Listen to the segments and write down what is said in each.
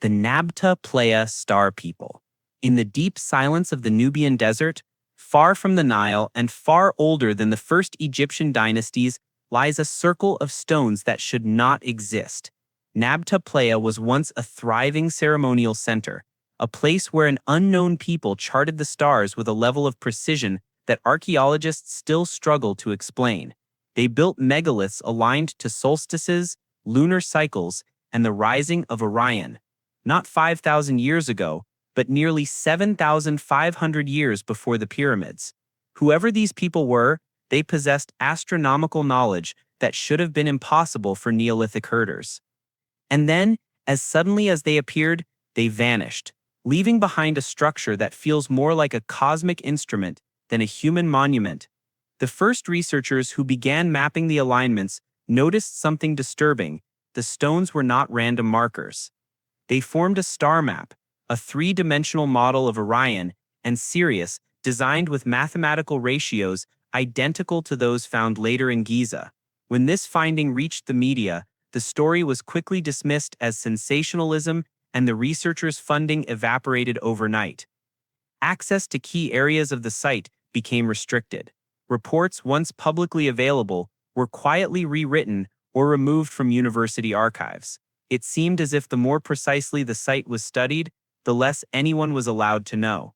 The Nabta Playa Star People. In the deep silence of the Nubian desert, far from the Nile and far older than the first Egyptian dynasties, lies a circle of stones that should not exist. Nabta Playa was once a thriving ceremonial center, a place where an unknown people charted the stars with a level of precision that archaeologists still struggle to explain. They built megaliths aligned to solstices, lunar cycles, and the rising of Orion. Not 5,000 years ago, but nearly 7,500 years before the pyramids. Whoever these people were, they possessed astronomical knowledge that should have been impossible for Neolithic herders. And then, as suddenly as they appeared, they vanished, leaving behind a structure that feels more like a cosmic instrument than a human monument. The first researchers who began mapping the alignments noticed something disturbing. The stones were not random markers. They formed a star map, a three-dimensional model of Orion and Sirius designed with mathematical ratios identical to those found later in Giza. When this finding reached the media, the story was quickly dismissed as sensationalism and the researchers' funding evaporated overnight. Access to key areas of the site became restricted. Reports once publicly available were quietly rewritten or removed from university archives. It seemed as if the more precisely the site was studied, the less anyone was allowed to know.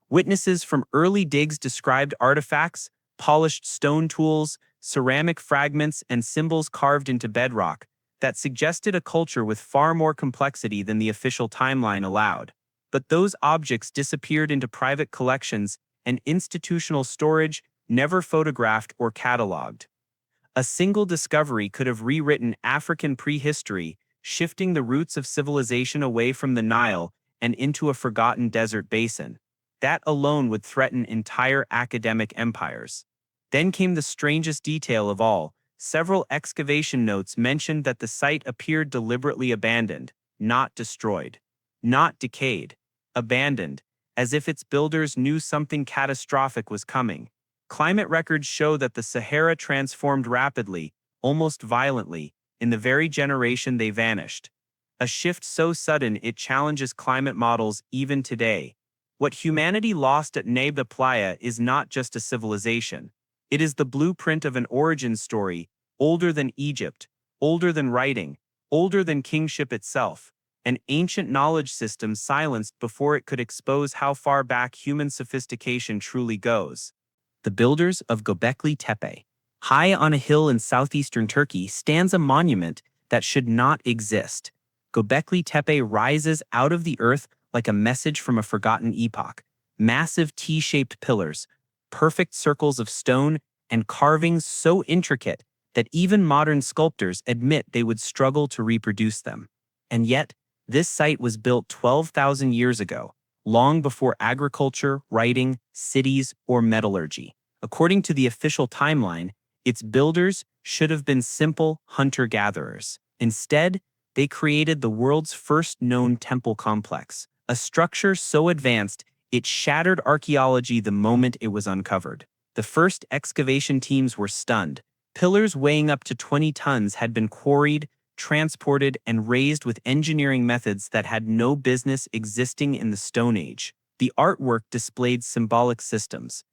Witnesses from early digs described artifacts, polished stone tools, ceramic fragments, and symbols carved into bedrock that suggested a culture with far more complexity than the official timeline allowed. But those objects disappeared into private collections and institutional storage, never photographed or cataloged. A single discovery could have rewritten African prehistory, shifting the roots of civilization away from the Nile and into a forgotten desert basin. That alone would threaten entire academic empires. Then came the strangest detail of all. Several excavation notes mentioned that the site appeared deliberately abandoned, not destroyed, not decayed, abandoned, as if its builders knew something catastrophic was coming. Climate records show that the Sahara transformed rapidly, almost violently, in the very generation they vanished. A shift so sudden it challenges climate models even today. What humanity lost at Nabta Playa is not just a civilization. It is the blueprint of an origin story, older than Egypt, older than writing, older than kingship itself, an ancient knowledge system silenced before it could expose how far back human sophistication truly goes. The builders of Göbekli Tepe. High on a hill in southeastern Turkey stands a monument that should not exist. Göbekli Tepe rises out of the earth like a message from a forgotten epoch. Massive T-shaped pillars, perfect circles of stone, and carvings so intricate that even modern sculptors admit they would struggle to reproduce them. And yet, this site was built 12,000 years ago, long before agriculture, writing, cities, or metallurgy. According to the official timeline, its builders should have been simple hunter-gatherers. Instead, they created the world's first known temple complex, a structure so advanced it shattered archaeology the moment it was uncovered. The first excavation teams were stunned. Pillars weighing up to 20 tons had been quarried, transported, and raised with engineering methods that had no business existing in the Stone Age. The artwork displayed symbolic systems.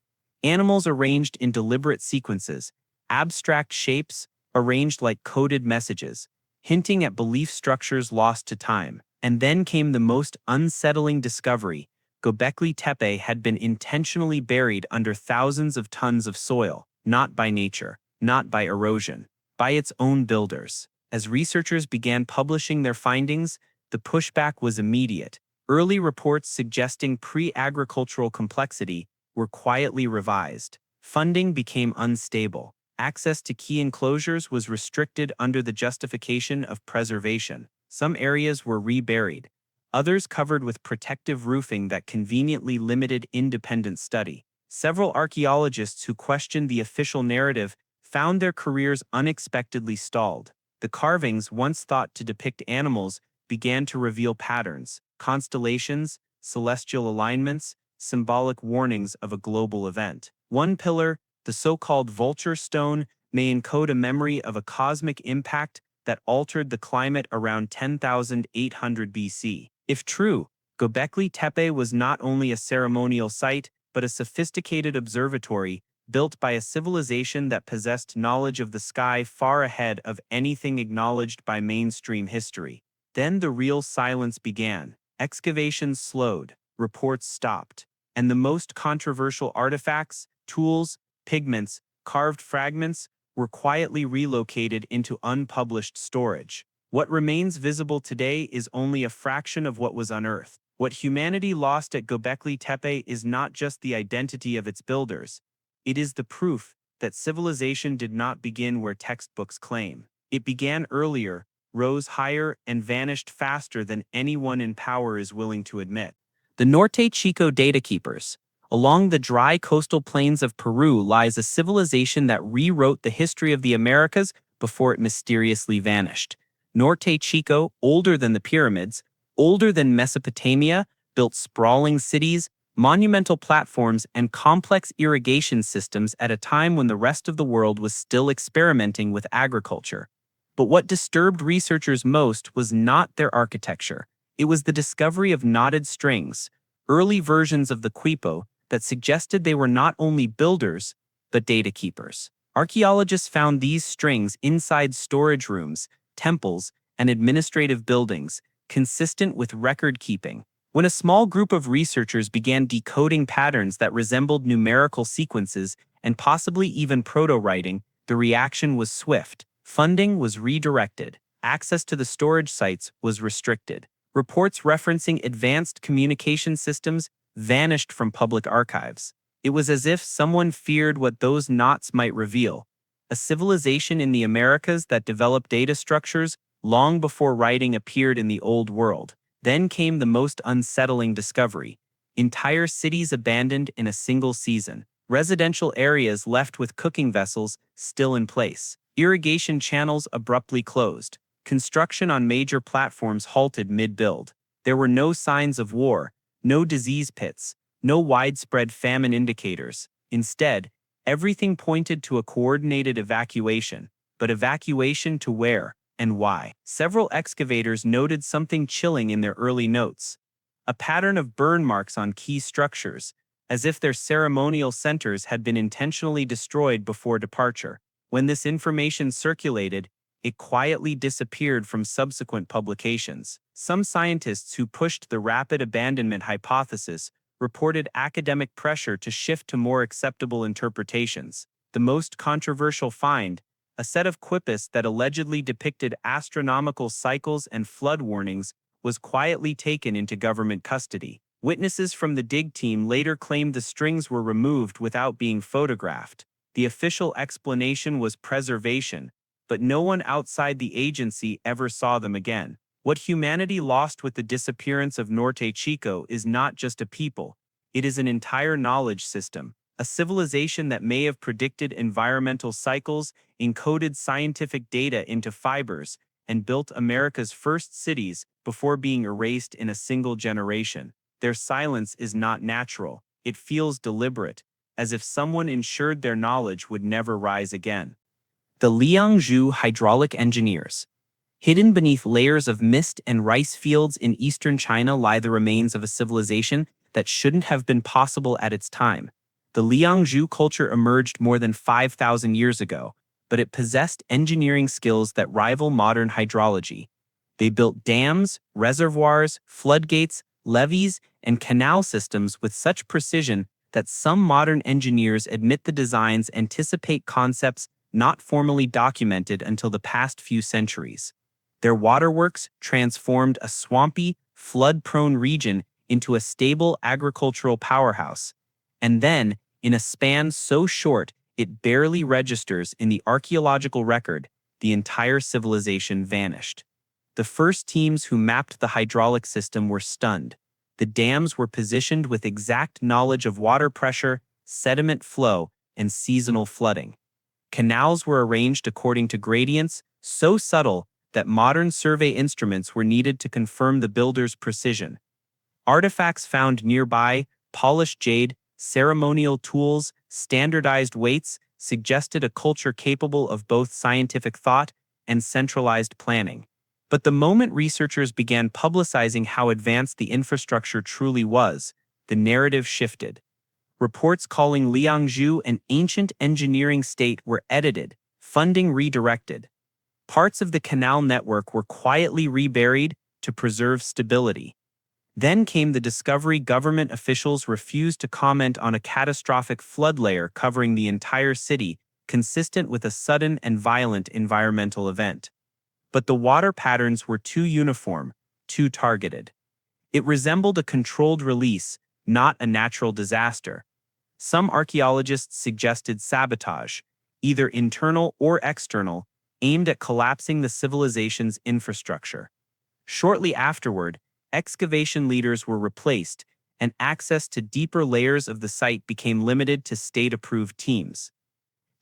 Animals arranged in deliberate sequences, abstract shapes arranged like coded messages, hinting at belief structures lost to time. And then came the most unsettling discovery. Göbekli Tepe had been intentionally buried under thousands of tons of soil, not by nature, not by erosion, by its own builders. As researchers began publishing their findings, the pushback was immediate. Early reports suggesting pre-agricultural complexity were quietly revised. Funding became unstable. Access to key enclosures was restricted under the justification of preservation. Some areas were reburied, others covered with protective roofing that conveniently limited independent study. Several archaeologists who questioned the official narrative found their careers unexpectedly stalled. The carvings, once thought to depict animals, began to reveal patterns, constellations, celestial alignments, symbolic warnings of a global event. One pillar, the so-called vulture stone, may encode a memory of a cosmic impact that altered the climate around 10,800 BC. If true, Göbekli Tepe was not only a ceremonial site, but a sophisticated observatory built by a civilization that possessed knowledge of the sky far ahead of anything acknowledged by mainstream history. Then the real silence began. Excavations slowed, reports stopped, and the most controversial artifacts, tools, pigments, carved fragments were quietly relocated into unpublished storage. What remains visible today is only a fraction of what was unearthed. What humanity lost at Göbekli Tepe is not just the identity of its builders. It is the proof that civilization did not begin where textbooks claim. It began earlier, rose higher, and vanished faster than anyone in power is willing to admit. The Norte Chico data keepers. Along the dry coastal plains of Peru lies a civilization that rewrote the history of the Americas before it mysteriously vanished. Norte Chico, older than the pyramids, older than Mesopotamia, built sprawling cities, monumental platforms, and complex irrigation systems at a time when the rest of the world was still experimenting with agriculture. But what disturbed researchers most was not their architecture. It was the discovery of knotted strings, early versions of the quipo, that suggested they were not only builders, but data keepers. Archaeologists found these strings inside storage rooms, temples, and administrative buildings, consistent with record keeping. When a small group of researchers began decoding patterns that resembled numerical sequences and possibly even proto-writing, the reaction was swift. Funding was redirected. Access to the storage sites was restricted. Reports referencing advanced communication systems vanished from public archives. It was as if someone feared what those knots might reveal. A civilization in the Americas that developed data structures long before writing appeared in the Old World. Then came the most unsettling discovery. Entire cities abandoned in a single season. Residential areas left with cooking vessels still in place. Irrigation channels abruptly closed. Construction on major platforms halted mid-build. There were no signs of war, no disease pits, no widespread famine indicators. Instead, everything pointed to a coordinated evacuation. But evacuation to where and why? Several excavators noted something chilling in their early notes. A pattern of burn marks on key structures, as if their ceremonial centers had been intentionally destroyed before departure. When this information circulated, it quietly disappeared from subsequent publications. Some scientists who pushed the rapid abandonment hypothesis reported academic pressure to shift to more acceptable interpretations. The most controversial find, a set of quipus that allegedly depicted astronomical cycles and flood warnings, was quietly taken into government custody. Witnesses from the dig team later claimed the strings were removed without being photographed. The official explanation was preservation, but no one outside the agency ever saw them again. What humanity lost with the disappearance of Norte Chico is not just a people, it is an entire knowledge system, a civilization that may have predicted environmental cycles, encoded scientific data into fibers, and built America's first cities before being erased in a single generation. Their silence is not natural, it feels deliberate, as if someone ensured their knowledge would never rise again. The Liangzhu hydraulic engineers. Hidden beneath layers of mist and rice fields in eastern China lie the remains of a civilization that shouldn't have been possible at its time. The Liangzhu culture emerged more than 5,000 years ago, but it possessed engineering skills that rival modern hydrology. They built dams, reservoirs, floodgates, levees, and canal systems with such precision that some modern engineers admit the designs anticipate concepts not formally documented until the past few centuries. Their waterworks transformed a swampy, flood-prone region into a stable agricultural powerhouse. And then, in a span so short it barely registers in the archaeological record, the entire civilization vanished. The first teams who mapped the hydraulic system were stunned. The dams were positioned with exact knowledge of water pressure, sediment flow, and seasonal flooding. Canals were arranged according to gradients so subtle that modern survey instruments were needed to confirm the builder's precision. Artifacts found nearby, polished jade, ceremonial tools, standardized weights, suggested a culture capable of both scientific thought and centralized planning. But the moment researchers began publicizing how advanced the infrastructure truly was, the narrative shifted. Reports calling Liangzhu an ancient engineering state were edited, funding redirected. Parts of the canal network were quietly reburied to preserve stability. Then came the discovery government officials refused to comment on a catastrophic flood layer covering the entire city, consistent with a sudden and violent environmental event. But the water patterns were too uniform, too targeted. It resembled a controlled release, not a natural disaster. Some archaeologists suggested sabotage, either internal or external, aimed at collapsing the civilization's infrastructure. Shortly afterward, excavation leaders were replaced, and access to deeper layers of the site became limited to state-approved teams.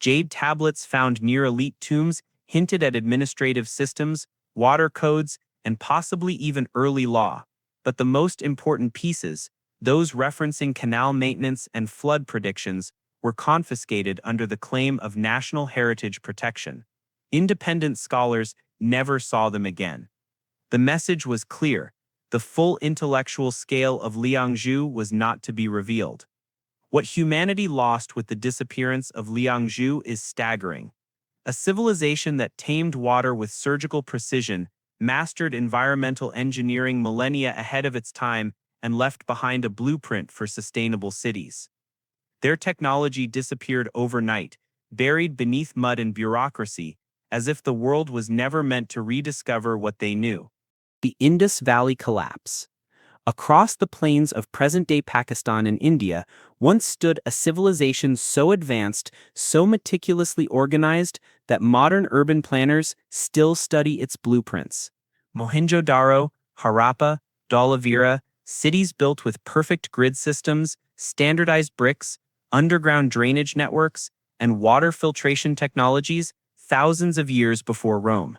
Jade tablets found near elite tombs hinted at administrative systems, water codes, and possibly even early law. But the most important pieces, those referencing canal maintenance and flood predictions, were confiscated under the claim of national heritage protection. Independent scholars never saw them again. The message was clear: the full intellectual scale of Liangzhu was not to be revealed. What humanity lost with the disappearance of Liangzhu is staggering. A civilization that tamed water with surgical precision, mastered environmental engineering millennia ahead of its time, and left behind a blueprint for sustainable cities. Their technology disappeared overnight, buried beneath mud and bureaucracy, as if the world was never meant to rediscover what they knew. The Indus Valley collapse. Across the plains of present-day Pakistan and India, once stood a civilization so advanced, so meticulously organized, that modern urban planners still study its blueprints. Mohenjo-daro, Harappa, Dhalavira, cities built with perfect grid systems, standardized bricks, underground drainage networks, and water filtration technologies thousands of years before Rome.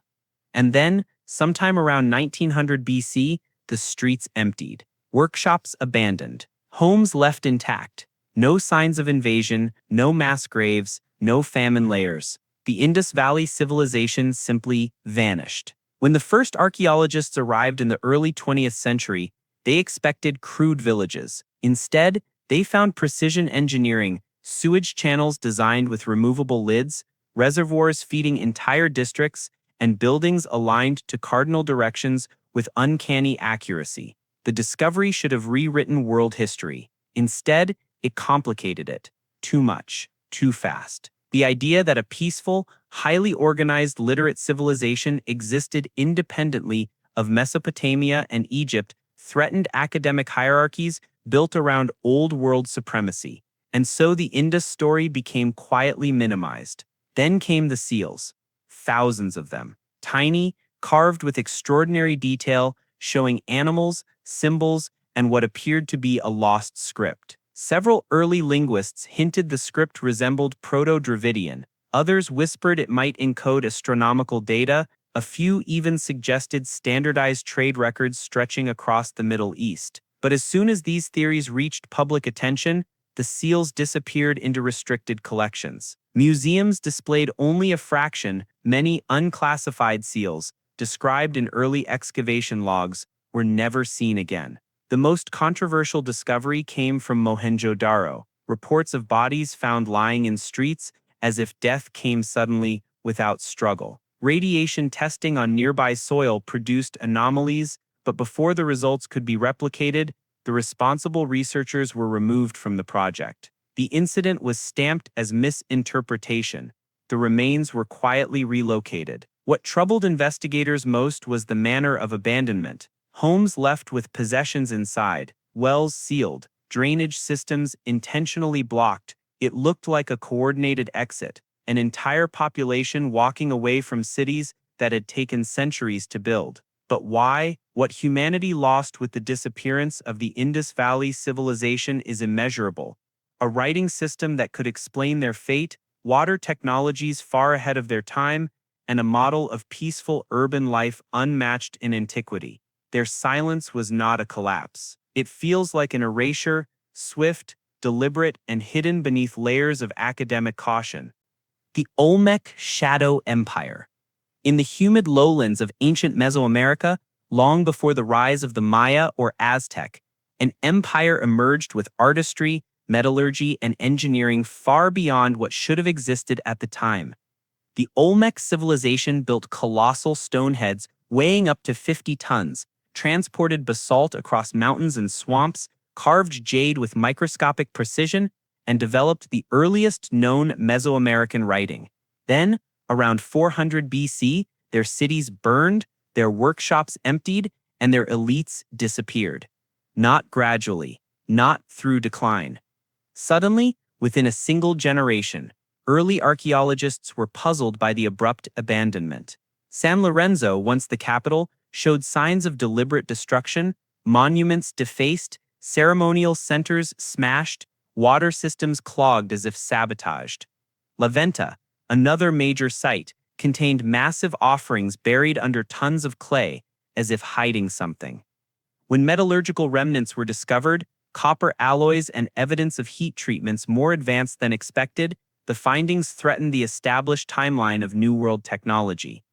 And then, sometime around 1900 BC, the streets emptied, workshops abandoned, homes left intact, no signs of invasion, no mass graves, no famine layers. The Indus Valley civilization simply vanished. When the first archaeologists arrived in the early 20th century, they expected crude villages. Instead, they found precision engineering, sewage channels designed with removable lids, reservoirs feeding entire districts, and buildings aligned to cardinal directions with uncanny accuracy. The discovery should have rewritten world history. Instead, it complicated it. Too much, too fast. The idea that a peaceful, highly organized literate civilization existed independently of Mesopotamia and Egypt threatened academic hierarchies built around old world supremacy. And so the Indus story became quietly minimized. Then came the seals. Thousands of them. Tiny, carved with extraordinary detail, showing animals, symbols, and what appeared to be a lost script. Several early linguists hinted the script resembled Proto-Dravidian. Others whispered it might encode astronomical data. A few even suggested standardized trade records stretching across the Middle East. But as soon as these theories reached public attention, the seals disappeared into restricted collections. Museums displayed only a fraction. Many unclassified seals, described in early excavation logs, were never seen again. The most controversial discovery came from Mohenjo-daro, reports of bodies found lying in streets as if death came suddenly without struggle. Radiation testing on nearby soil produced anomalies, but before the results could be replicated, the responsible researchers were removed from the project. The incident was stamped as misinterpretation. The remains were quietly relocated. What troubled investigators most was the manner of abandonment. Homes left with possessions inside, wells sealed, drainage systems intentionally blocked. It looked like a coordinated exit, an entire population walking away from cities that had taken centuries to build. But why? What humanity lost with the disappearance of the Indus Valley civilization is immeasurable. A writing system that could explain their fate, water technologies far ahead of their time, and a model of peaceful urban life unmatched in antiquity. Their silence was not a collapse. It feels like an erasure, swift, deliberate, and hidden beneath layers of academic caution. The Olmec Shadow Empire. In the humid lowlands of ancient Mesoamerica, long before the rise of the Maya or Aztec, an empire emerged with artistry, metallurgy, and engineering far beyond what should have existed at the time. The Olmec civilization built colossal stone heads weighing up to 50 tons, transported basalt across mountains and swamps, carved jade with microscopic precision, and developed the earliest known Mesoamerican writing. Then, around 400 BC, their cities burned, their workshops emptied, and their elites disappeared. Not gradually, not through decline. Suddenly, within a single generation, early archaeologists were puzzled by the abrupt abandonment. San Lorenzo, once the capital, showed signs of deliberate destruction, monuments defaced, ceremonial centers smashed, water systems clogged as if sabotaged. La Venta, another major site, contained massive offerings buried under tons of clay, as if hiding something. When metallurgical remnants were discovered, copper alloys and evidence of heat treatments more advanced than expected, the findings threatened the established timeline of New World technology.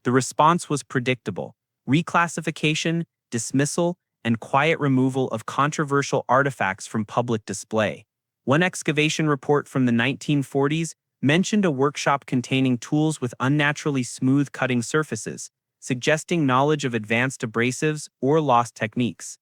The response was predictable: reclassification, dismissal, and quiet removal of controversial artifacts from public display. One excavation report from the 1940s mentioned a workshop containing tools with unnaturally smooth cutting surfaces, suggesting knowledge of advanced abrasives or lost techniques.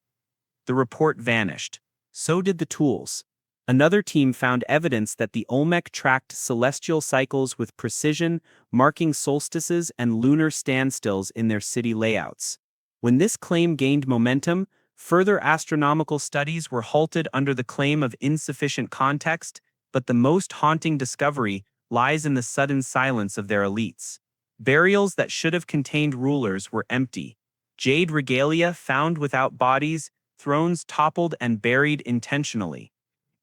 The report vanished. So did the tools. Another team found evidence that the Olmec tracked celestial cycles with precision, marking solstices and lunar standstills in their city layouts. When this claim gained momentum, further astronomical studies were halted under the claim of insufficient context, but the most haunting discovery lies in the sudden silence of their elites. Burials that should have contained rulers were empty. Jade regalia found without bodies, thrones toppled and buried intentionally.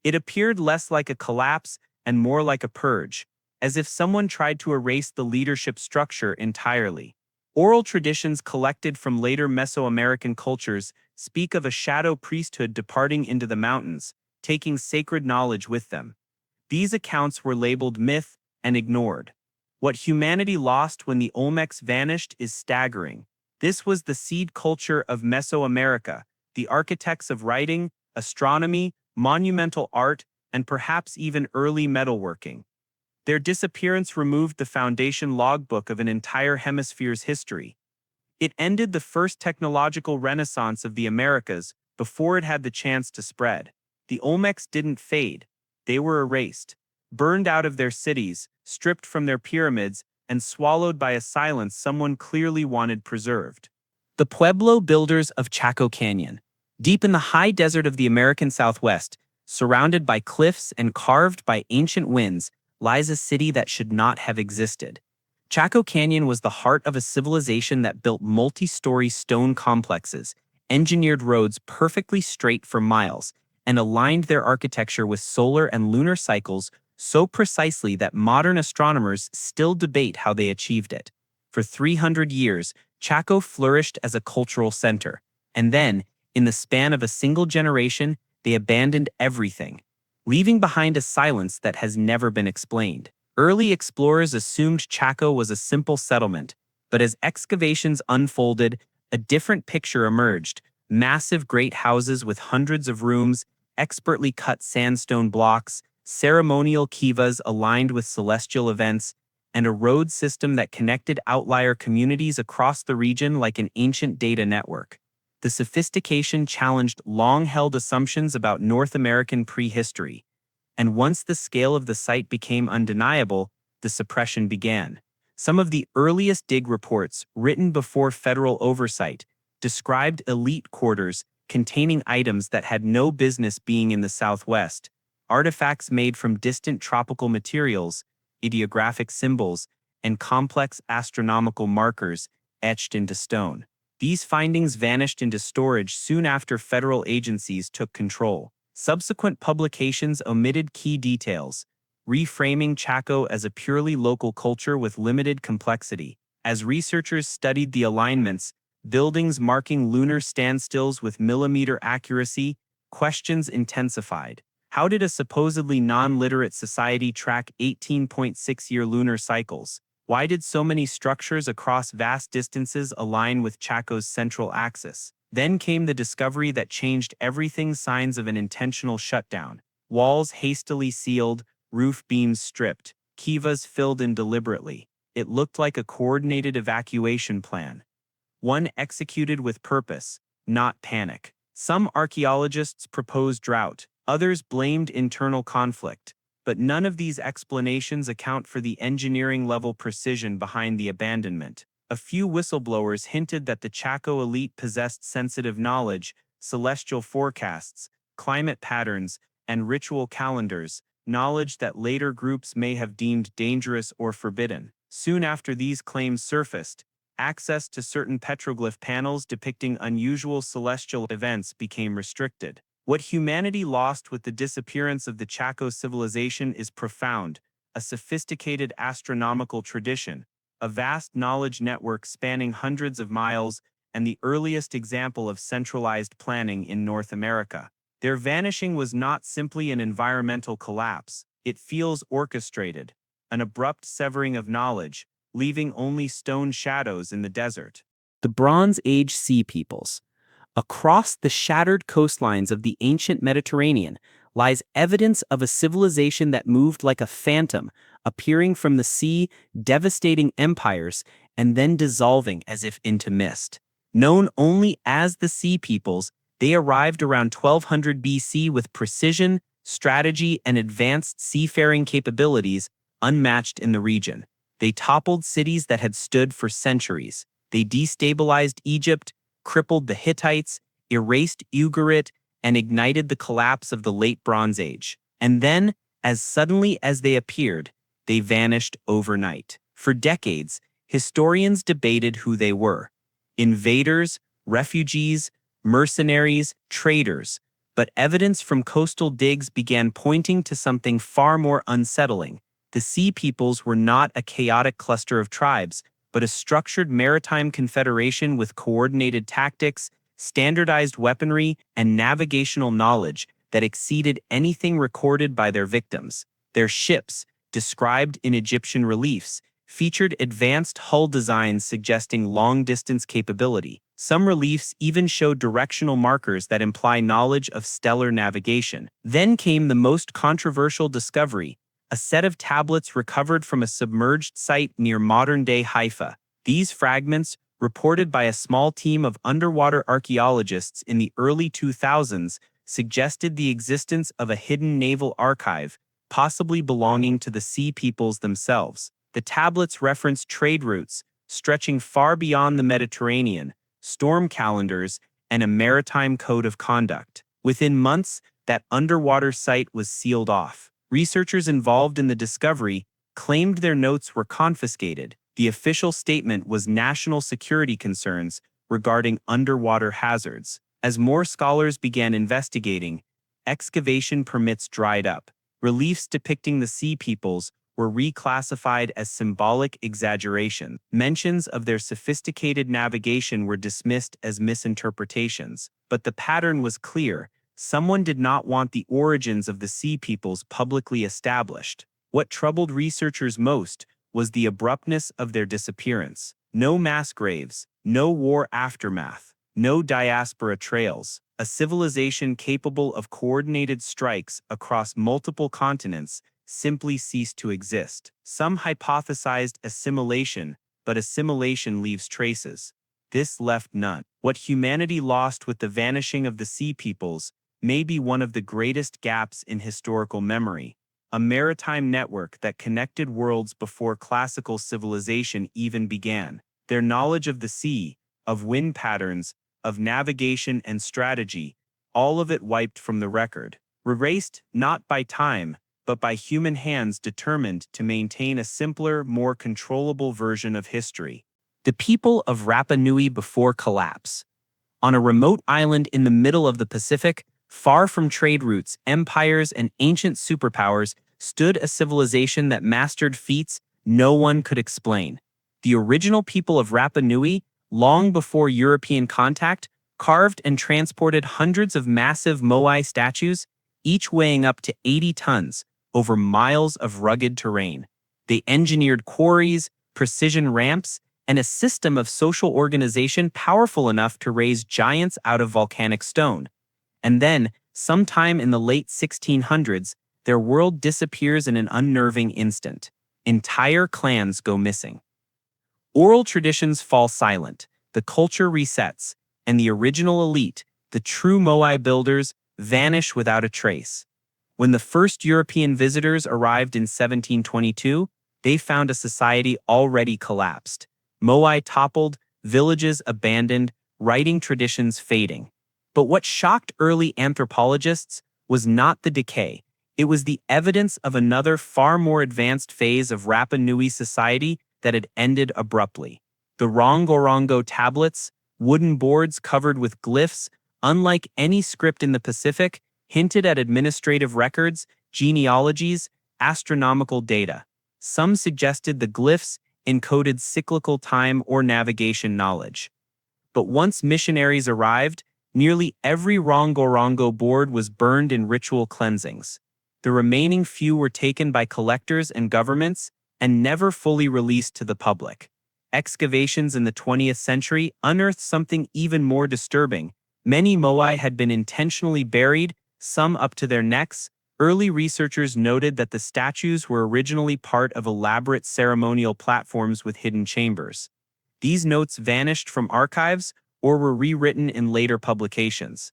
It appeared less like a collapse and more like a purge, as if someone tried to erase the leadership structure entirely. Oral traditions collected from later Mesoamerican cultures speak of a shadow priesthood departing into the mountains, taking sacred knowledge with them. These accounts were labeled myth and ignored. What humanity lost when the Olmecs vanished is staggering. This was the seed culture of Mesoamerica, the architects of writing, astronomy, monumental art, and perhaps even early metalworking. Their disappearance removed the foundation logbook of an entire hemisphere's history. It ended the first technological renaissance of the Americas before it had the chance to spread. The Olmecs didn't fade. They were erased, burned out of their cities, stripped from their pyramids, and swallowed by a silence someone clearly wanted preserved. The Pueblo builders of Chaco Canyon. Deep in the high desert of the American Southwest, surrounded by cliffs and carved by ancient winds, lies a city that should not have existed. Chaco Canyon was the heart of a civilization that built multi-story stone complexes, engineered roads perfectly straight for miles, and aligned their architecture with solar and lunar cycles so precisely that modern astronomers still debate how they achieved it. For 300 years, Chaco flourished as a cultural center, and then, in the span of a single generation, they abandoned everything, leaving behind a silence that has never been explained. Early explorers assumed Chaco was a simple settlement, but as excavations unfolded, a different picture emerged: massive great houses with hundreds of rooms, expertly cut sandstone blocks, ceremonial kivas aligned with celestial events, and a road system that connected outlier communities across the region like an ancient data network. The sophistication challenged long-held assumptions about North American prehistory, and once the scale of the site became undeniable, the suppression began. Some of the earliest dig reports, written before federal oversight, described elite quarters containing items that had no business being in the Southwest, artifacts made from distant tropical materials, ideographic symbols, and complex astronomical markers etched into stone. These findings vanished into storage soon after federal agencies took control. Subsequent publications omitted key details, reframing Chaco as a purely local culture with limited complexity. As researchers studied the alignments, buildings marking lunar standstills with millimeter accuracy, questions intensified. How did a supposedly non-literate society track 18.6-year lunar cycles? Why did so many structures across vast distances align with Chaco's central axis? Then came the discovery that changed everything: signs of an intentional shutdown. Walls hastily sealed, roof beams stripped, kivas filled in deliberately. It looked like a coordinated evacuation plan, one executed with purpose, not panic. Some archaeologists proposed drought, others blamed internal conflict, but none of these explanations account for the engineering-level precision behind the abandonment. A few whistleblowers hinted that the Chaco elite possessed sensitive knowledge, celestial forecasts, climate patterns, and ritual calendars, knowledge that later groups may have deemed dangerous or forbidden. Soon after these claims surfaced, access to certain petroglyph panels depicting unusual celestial events became restricted. What humanity lost with the disappearance of the Chaco civilization is profound: a sophisticated astronomical tradition, a vast knowledge network spanning hundreds of miles, and the earliest example of centralized planning in North America. Their vanishing was not simply an environmental collapse. It feels orchestrated, an abrupt severing of knowledge, leaving only stone shadows in the desert. The Bronze Age Sea Peoples. Across the shattered coastlines of the ancient Mediterranean lies evidence of a civilization that moved like a phantom, appearing from the sea, devastating empires, and then dissolving as if into mist. Known only as the Sea Peoples, they arrived around 1200 BC with precision, strategy, and advanced seafaring capabilities unmatched in the region. They toppled cities that had stood for centuries. They destabilized Egypt, crippled the Hittites, erased Ugarit, and ignited the collapse of the Late Bronze Age. And then, as suddenly as they appeared, they vanished overnight. For decades, historians debated who they were: invaders, refugees, mercenaries, traders. But evidence from coastal digs began pointing to something far more unsettling. The Sea Peoples were not a chaotic cluster of tribes, but a structured maritime confederation with coordinated tactics, standardized weaponry, and navigational knowledge that exceeded anything recorded by their victims. Their ships, described in Egyptian reliefs, featured advanced hull designs suggesting long-distance capability. Some reliefs even showed directional markers that imply knowledge of stellar navigation. Then came the most controversial discovery: a set of tablets recovered from a submerged site near modern-day Haifa. These fragments, reported by a small team of underwater archaeologists in the early 2000s, suggested the existence of a hidden naval archive, possibly belonging to the Sea Peoples themselves. The tablets reference trade routes stretching far beyond the Mediterranean, storm calendars, and a maritime code of conduct. Within months, that underwater site was sealed off. Researchers involved in the discovery claimed their notes were confiscated. The official statement was national security concerns regarding underwater hazards. As more scholars began investigating, excavation permits dried up. Reliefs depicting the Sea Peoples were reclassified as symbolic exaggeration. Mentions of their sophisticated navigation were dismissed as misinterpretations. But the pattern was clear: someone did not want the origins of the Sea Peoples publicly established. What troubled researchers most was the abruptness of their disappearance. No mass graves, no war aftermath, no diaspora trails. A civilization capable of coordinated strikes across multiple continents simply ceased to exist. Some hypothesized assimilation, but assimilation leaves traces. This left none. What humanity lost with the vanishing of the Sea Peoples may be one of the greatest gaps in historical memory: a maritime network that connected worlds before classical civilization even began. Their knowledge of the sea, of wind patterns, of navigation and strategy, all of it wiped from the record, erased not by time, but by human hands determined to maintain a simpler, more controllable version of history. The people of Rapa Nui before collapse. On a remote island in the middle of the Pacific, far from trade routes, empires, and ancient superpowers, stood a civilization that mastered feats no one could explain. The original people of Rapa Nui, long before European contact, carved and transported hundreds of massive moai statues, each weighing up to 80 tons, over miles of rugged terrain. They engineered quarries, precision ramps, and a system of social organization powerful enough to raise giants out of volcanic stone. And then, sometime in the late 1600s, their world disappears in an unnerving instant. Entire clans go missing. Oral traditions fall silent, the culture resets, and the original elite, the true Moai builders, vanish without a trace. When the first European visitors arrived in 1722, they found a society already collapsed. Moai toppled, villages abandoned, writing traditions fading. But what shocked early anthropologists was not the decay. It was the evidence of another far more advanced phase of Rapa Nui society that had ended abruptly. The Rongorongo tablets, wooden boards covered with glyphs, unlike any script in the Pacific, hinted at administrative records, genealogies, astronomical data. Some suggested the glyphs encoded cyclical time or navigation knowledge. But once missionaries arrived, nearly every Rongorongo board was burned in ritual cleansings. The remaining few were taken by collectors and governments and never fully released to the public. Excavations in the 20th century unearthed something even more disturbing. Many Moai had been intentionally buried, some up to their necks. Early researchers noted that the statues were originally part of elaborate ceremonial platforms with hidden chambers. These notes vanished from archives or were rewritten in later publications.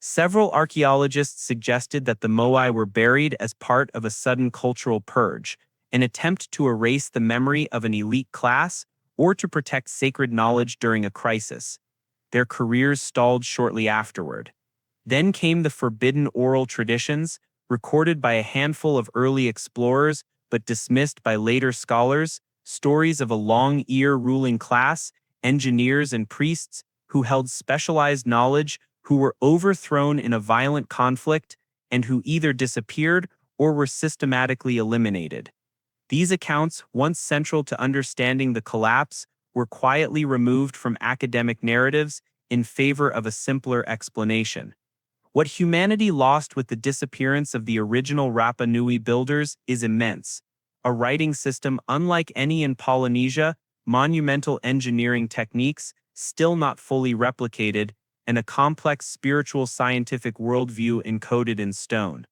Several archaeologists suggested that the Moai were buried as part of a sudden cultural purge, an attempt to erase the memory of an elite class or to protect sacred knowledge during a crisis. Their careers stalled shortly afterward. Then came the forbidden oral traditions, recorded by a handful of early explorers but dismissed by later scholars, stories of a long-ear ruling class, engineers and priests who held specialized knowledge, who were overthrown in a violent conflict, and who either disappeared or were systematically eliminated. These accounts, once central to understanding the collapse, were quietly removed from academic narratives in favor of a simpler explanation. What humanity lost with the disappearance of the original Rapa Nui builders is immense. A writing system unlike any in Polynesia, monumental engineering techniques still not fully replicated, and a complex spiritual scientific worldview encoded in stone.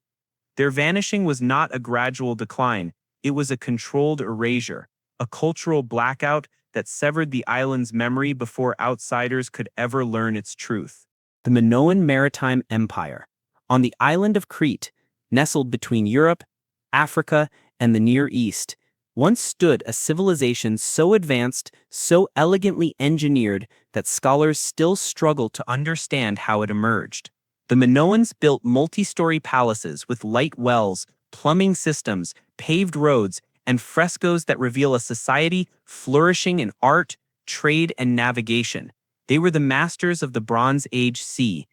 Their vanishing was not a gradual decline, it was a controlled erasure, a cultural blackout that severed the island's memory before outsiders could ever learn its truth. The Minoan Maritime Empire. On the island of Crete, nestled between Europe, Africa, and the Near East, once stood a civilization so advanced, so elegantly engineered that scholars still struggle to understand how it emerged. The Minoans built multi-story palaces with light wells, plumbing systems, paved roads, and frescoes that reveal a society flourishing in art, trade, and navigation. They were the masters of the Bronze Age sea.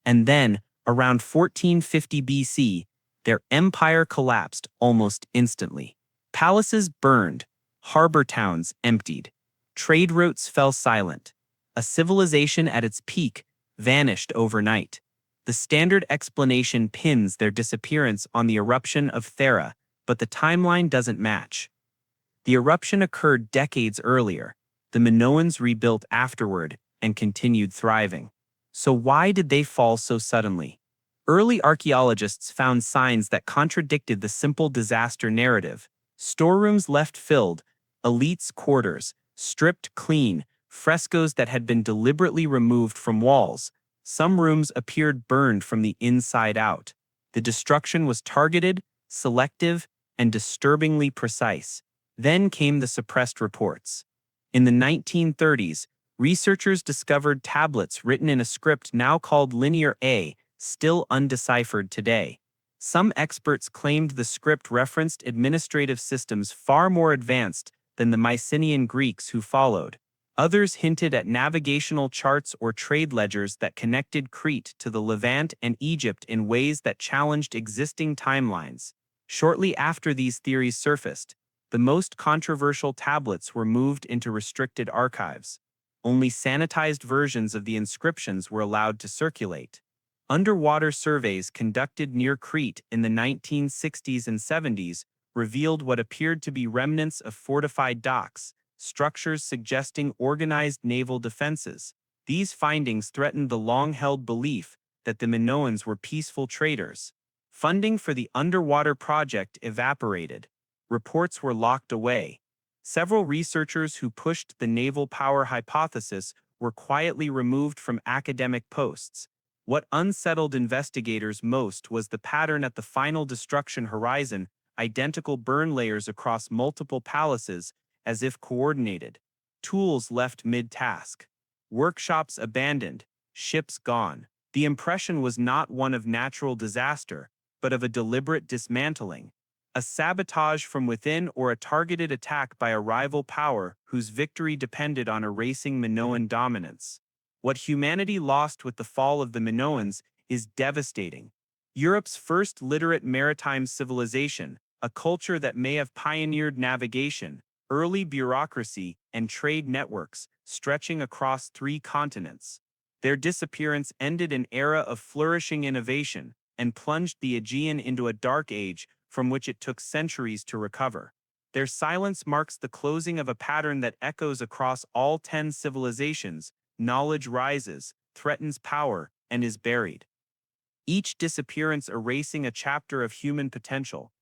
And then, around 1450 BC, their empire collapsed almost instantly. Palaces burned, harbor towns emptied, trade routes fell silent. A civilization at its peak vanished overnight. The standard explanation pins their disappearance on the eruption of Thera, but the timeline doesn't match. The eruption occurred decades earlier. The Minoans rebuilt afterward and continued thriving. So why did they fall so suddenly? Early archaeologists found signs that contradicted the simple disaster narrative. Storerooms left filled, elites' quarters, stripped clean, frescoes that had been deliberately removed from walls. Some rooms appeared burned from the inside out. The destruction was targeted, selective, and disturbingly precise. Then came the suppressed reports. In the 1930s, researchers discovered tablets written in a script now called Linear A, still undeciphered today. Some experts claimed the script referenced administrative systems far more advanced than the Mycenaean Greeks who followed. Others hinted at navigational charts or trade ledgers that connected Crete to the Levant and Egypt in ways that challenged existing timelines. Shortly after these theories surfaced, the most controversial tablets were moved into restricted archives. Only sanitized versions of the inscriptions were allowed to circulate. Underwater surveys conducted near Crete in the 1960s and 70s revealed what appeared to be remnants of fortified docks, structures suggesting organized naval defenses. These findings threatened the long-held belief that the Minoans were peaceful traders. Funding for the underwater project evaporated. Reports were locked away. Several researchers who pushed the naval power hypothesis were quietly removed from academic posts. What unsettled investigators most was the pattern at the final destruction horizon, identical burn layers across multiple palaces, as if coordinated. Tools left mid-task. Workshops abandoned. Ships gone. The impression was not one of natural disaster, but of a deliberate dismantling. A sabotage from within or a targeted attack by a rival power whose victory depended on erasing Minoan dominance. What humanity lost with the fall of the Minoans is devastating. Europe's first literate maritime civilization, a culture that may have pioneered navigation, early bureaucracy, and trade networks stretching across 3 continents. Their disappearance ended an era of flourishing innovation and plunged the Aegean into a dark age from which it took centuries to recover. Their silence marks the closing of a pattern that echoes across all 10 civilizations. Knowledge rises, threatens power, and is buried. Each disappearance erasing a chapter of human potential.